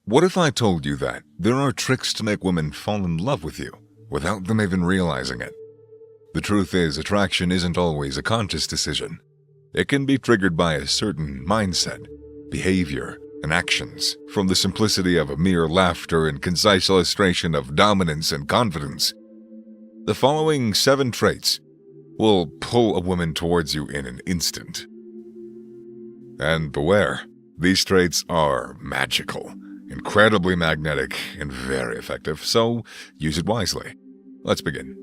What if I told you that there are tricks to make women fall in love with you without them even realizing it? The truth is, attraction isn't always a conscious decision. It can be triggered by a certain mindset, behavior, and actions, from the simplicity of a mere laughter and concise illustration of dominance and confidence. The following 7 traits will pull a woman towards you in an instant. And beware, these traits are magical, incredibly magnetic, and very effective, so use it wisely. Let's begin.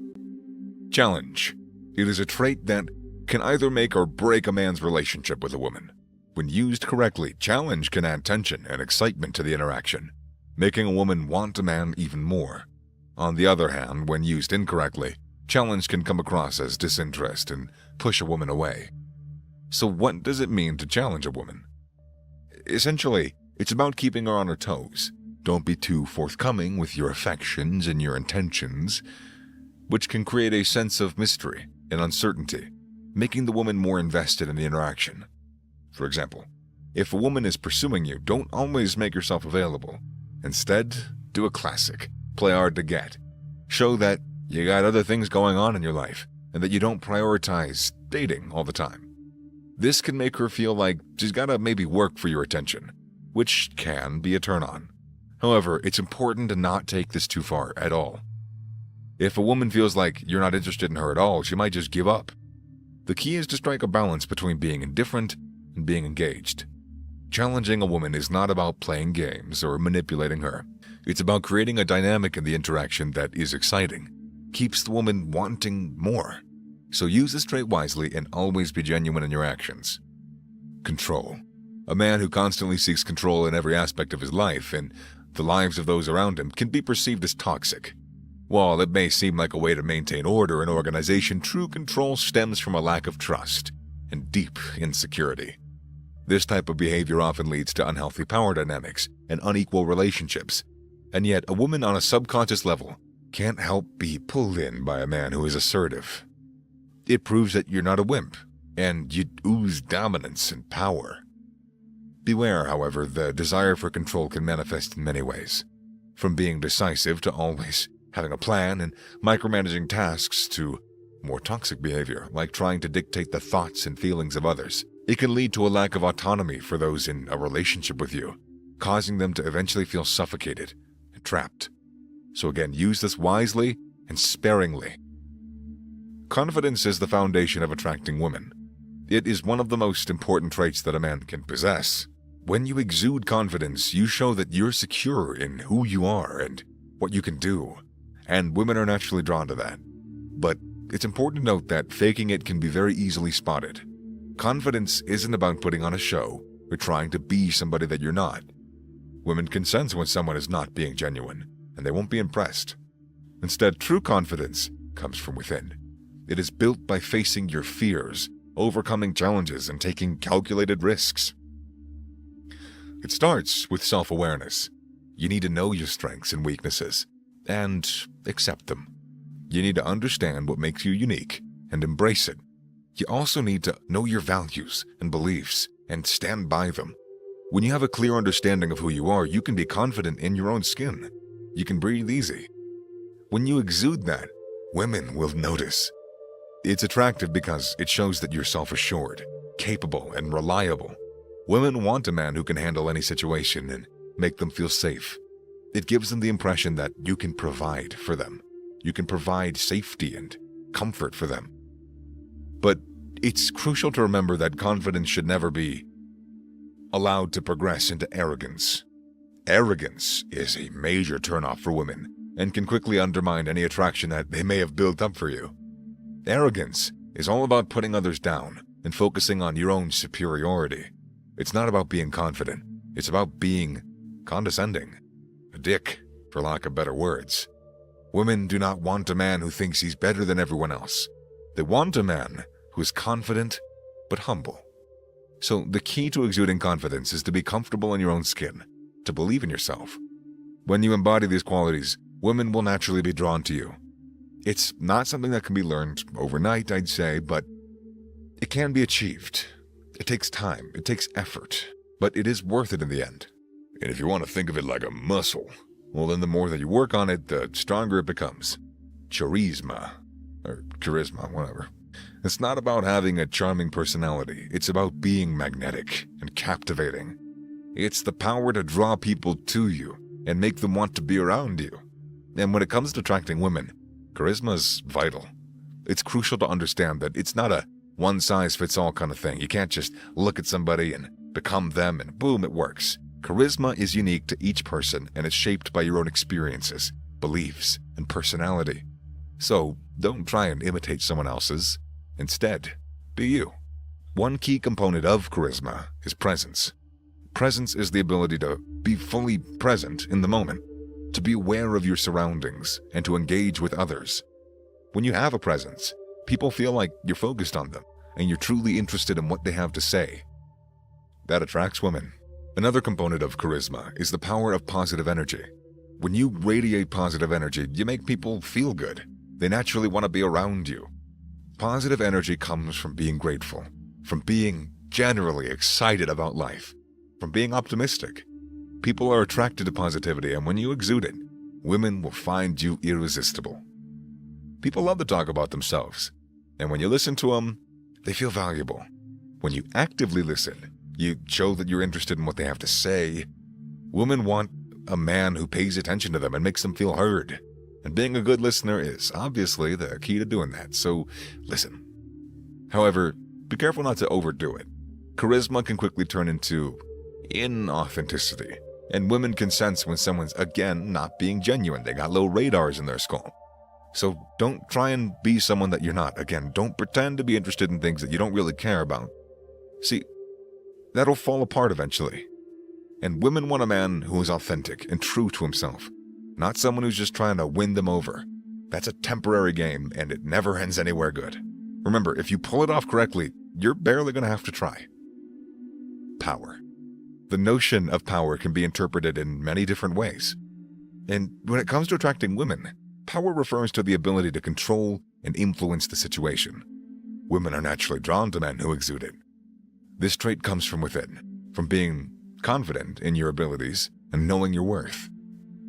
Challenge. It is a trait that can either make or break a man's relationship with a woman. When used correctly, challenge can add tension and excitement to the interaction, making a woman want a man even more. On the other hand, when used incorrectly, challenge can come across as disinterest and push a woman away. So what does it mean to challenge a woman? Essentially, it's about keeping her on her toes. Don't be too forthcoming with your affections and your intentions, which can create a sense of mystery and uncertainty, making the woman more invested in the interaction. For example, if a woman is pursuing you, don't always make yourself available. Instead, do a classic. Play hard to get. Show that you got other things going on in your life and that you don't prioritize dating all the time. This can make her feel like she's gotta maybe work for your attention, which can be a turn-on. However, it's important to not take this too far at all. If a woman feels like you're not interested in her at all, she might just give up. The key is to strike a balance between being indifferent and being engaged. Challenging a woman is not about playing games or manipulating her. It's about creating a dynamic in the interaction that is exciting, keeps the woman wanting more. So use this trait wisely and always be genuine in your actions. Control. A man who constantly seeks control in every aspect of his life and the lives of those around him can be perceived as toxic. While it may seem like a way to maintain order in organization, true control stems from a lack of trust and deep insecurity. This type of behavior often leads to unhealthy power dynamics and unequal relationships, and yet a woman on a subconscious level can't help be pulled in by a man who is assertive. It proves that you're not a wimp, and you ooze dominance and power. Beware, however, the desire for control can manifest in many ways, from being decisive to always having a plan and micromanaging tasks to more toxic behavior, like trying to dictate the thoughts and feelings of others. It can lead to a lack of autonomy for those in a relationship with you, causing them to eventually feel suffocated and trapped. So again, use this wisely and sparingly. Confidence is the foundation of attracting women. It is one of the most important traits that a man can possess. When you exude confidence, you show that you're secure in who you are and what you can do, and women are naturally drawn to that. But it's important to note that faking it can be very easily spotted. Confidence isn't about putting on a show or trying to be somebody that you're not. Women can sense when someone is not being genuine, and they won't be impressed. Instead, true confidence comes from within. It is built by facing your fears, overcoming challenges, and taking calculated risks. It starts with self-awareness. You need to know your strengths and weaknesses, and accept them. You need to understand what makes you unique, and embrace it. You also need to know your values and beliefs, and stand by them. When you have a clear understanding of who you are, you can be confident in your own skin. You can breathe easy. When you exude that, women will notice. It's attractive because it shows that you're self-assured, capable, and reliable. Women want a man who can handle any situation and make them feel safe. It gives them the impression that you can provide for them. You can provide safety and comfort for them. But it's crucial to remember that confidence should never be allowed to progress into arrogance. Arrogance is a major turnoff for women and can quickly undermine any attraction that they may have built up for you. Arrogance is all about putting others down and focusing on your own superiority. It's not about being confident. It's about being condescending. A dick, for lack of better words. Women do not want a man who thinks he's better than everyone else. They want a man who is confident but humble. So the key to exuding confidence is to be comfortable in your own skin, to believe in yourself. When you embody these qualities, women will naturally be drawn to you. It's not something that can be learned overnight, I'd say, but it can be achieved. It takes time, it takes effort, but it is worth it in the end. And if you want to think of it like a muscle, well, then the more that you work on it, the stronger it becomes. Charisma, or charisma, whatever. It's not about having a charming personality. It's about being magnetic and captivating. It's the power to draw people to you and make them want to be around you. And when it comes to attracting women, charisma's vital. It's crucial to understand that it's not a one-size-fits-all kind of thing. You can't just look at somebody and become them and boom, it works. Charisma is unique to each person and it's shaped by your own experiences, beliefs, and personality. So don't try and imitate someone else's. Instead, be you. One key component of charisma is presence. Presence is the ability to be fully present in the moment, to be aware of your surroundings, and to engage with others. When you have a presence, people feel like you're focused on them, and you're truly interested in what they have to say. That attracts women. Another component of charisma is the power of positive energy. When you radiate positive energy, you make people feel good. They naturally want to be around you. Positive energy comes from being grateful, from being generally excited about life, from being optimistic. People are attracted to positivity, and when you exude it, women will find you irresistible. People love to talk about themselves, and when you listen to them, they feel valuable. When you actively listen, you show that you're interested in what they have to say. Women want a man who pays attention to them and makes them feel heard. And being a good listener is obviously the key to doing that, so listen. However, be careful not to overdo it. Charisma can quickly turn into inauthenticity, and women can sense when someone's, again, not being genuine. They got low radars in their skull. So don't try and be someone that you're not. Again, don't pretend to be interested in things that you don't really care about. See, that'll fall apart eventually. And women want a man who is authentic and true to himself. Not someone who's just trying to win them over. That's a temporary game, and it never ends anywhere good. Remember, if you pull it off correctly, you're barely going to have to try. Power. The notion of power can be interpreted in many different ways. And when it comes to attracting women, power refers to the ability to control and influence the situation. Women are naturally drawn to men who exude it. This trait comes from within, from being confident in your abilities and knowing your worth.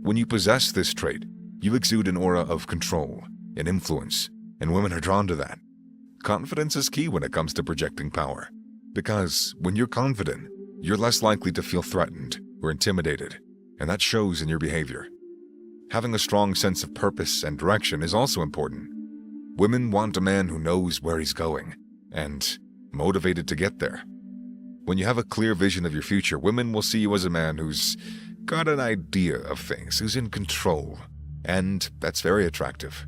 When you possess this trait, you exude an aura of control and influence, and women are drawn to that. Confidence is key when it comes to projecting power, because when you're confident, you're less likely to feel threatened or intimidated, and that shows in your behavior. Having a strong sense of purpose and direction is also important. Women want a man who knows where he's going and motivated to get there. When you have a clear vision of your future, women will see you as a man who's got an idea of things, who's in control, and that's very attractive.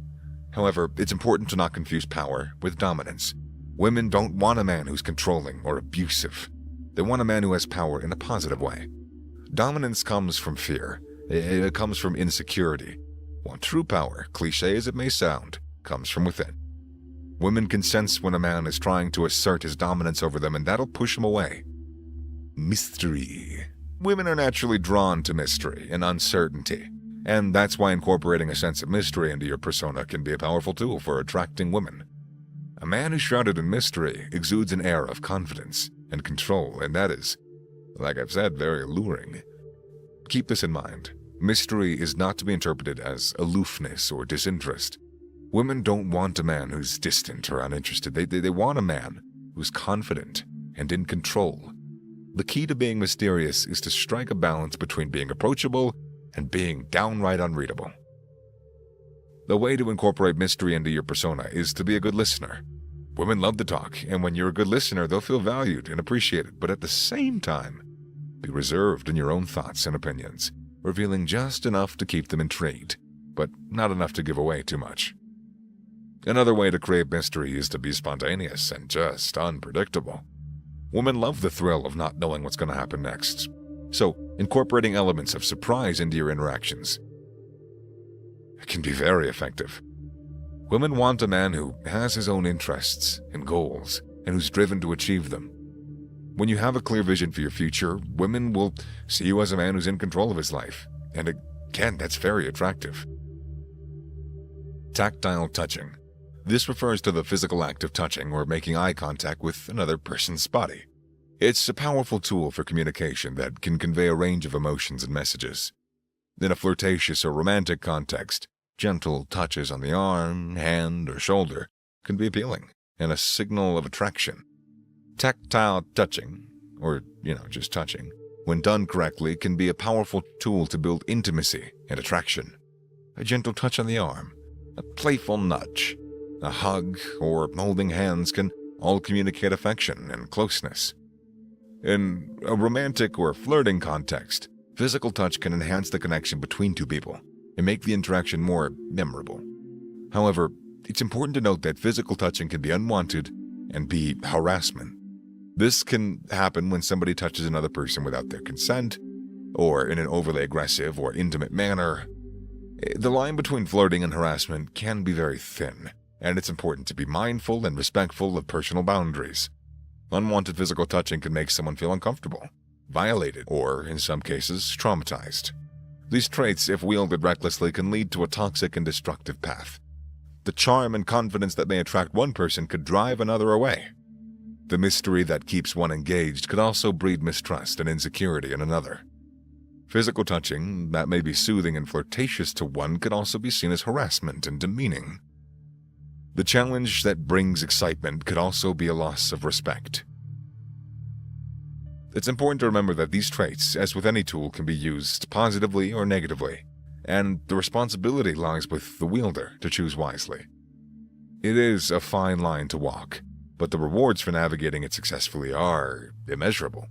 However, it's important to not confuse power with dominance. Women don't want a man who's controlling or abusive. They want a man who has power in a positive way. Dominance comes from fear. It comes from insecurity. While true power, cliché as it may sound, comes from within. Women can sense when a man is trying to assert his dominance over them, and that'll push them away. Mystery. Women are naturally drawn to mystery and uncertainty, and that's why incorporating a sense of mystery into your persona can be a powerful tool for attracting women. A man who's shrouded in mystery exudes an air of confidence and control, and that is, like I've said, very alluring. Keep this in mind. Mystery is not to be interpreted as aloofness or disinterest. Women don't want a man who's distant or uninterested. They want a man who's confident and in control. The key to being mysterious is to strike a balance between being approachable and being downright unreadable. The way to incorporate mystery into your persona is to be a good listener. Women love to talk, and when you're a good listener, they'll feel valued and appreciated, but at the same time, be reserved in your own thoughts and opinions, revealing just enough to keep them intrigued, but not enough to give away too much. Another way to create mystery is to be spontaneous and just unpredictable. Women love the thrill of not knowing what's going to happen next, so incorporating elements of surprise into your interactions can be very effective. Women want a man who has his own interests and goals and who's driven to achieve them. When you have a clear vision for your future, women will see you as a man who's in control of his life, and again, that's very attractive. Tactile touching. This refers to the physical act of touching or making eye contact with another person's body. It's a powerful tool for communication that can convey a range of emotions and messages. In a flirtatious or romantic context, gentle touches on the arm, hand, or shoulder can be appealing and a signal of attraction. Tactile touching, or, just touching, when done correctly, can be a powerful tool to build intimacy and attraction. A gentle touch on the arm, a playful nudge, a hug, or holding hands can all communicate affection and closeness. In a romantic or flirting context, physical touch can enhance the connection between two people and make the interaction more memorable. However, it's important to note that physical touching can be unwanted and be harassment. This can happen when somebody touches another person without their consent, or in an overly aggressive or intimate manner. The line between flirting and harassment can be very thin, and it's important to be mindful and respectful of personal boundaries. Unwanted physical touching can make someone feel uncomfortable, violated, or, in some cases, traumatized. These traits, if wielded recklessly, can lead to a toxic and destructive path. The charm and confidence that may attract one person could drive another away. The mystery that keeps one engaged could also breed mistrust and insecurity in another. Physical touching that may be soothing and flirtatious to one could also be seen as harassment and demeaning. The challenge that brings excitement could also be a loss of respect. It's important to remember that these traits, as with any tool, can be used positively or negatively, and the responsibility lies with the wielder to choose wisely. It is a fine line to walk, but the rewards for navigating it successfully are immeasurable.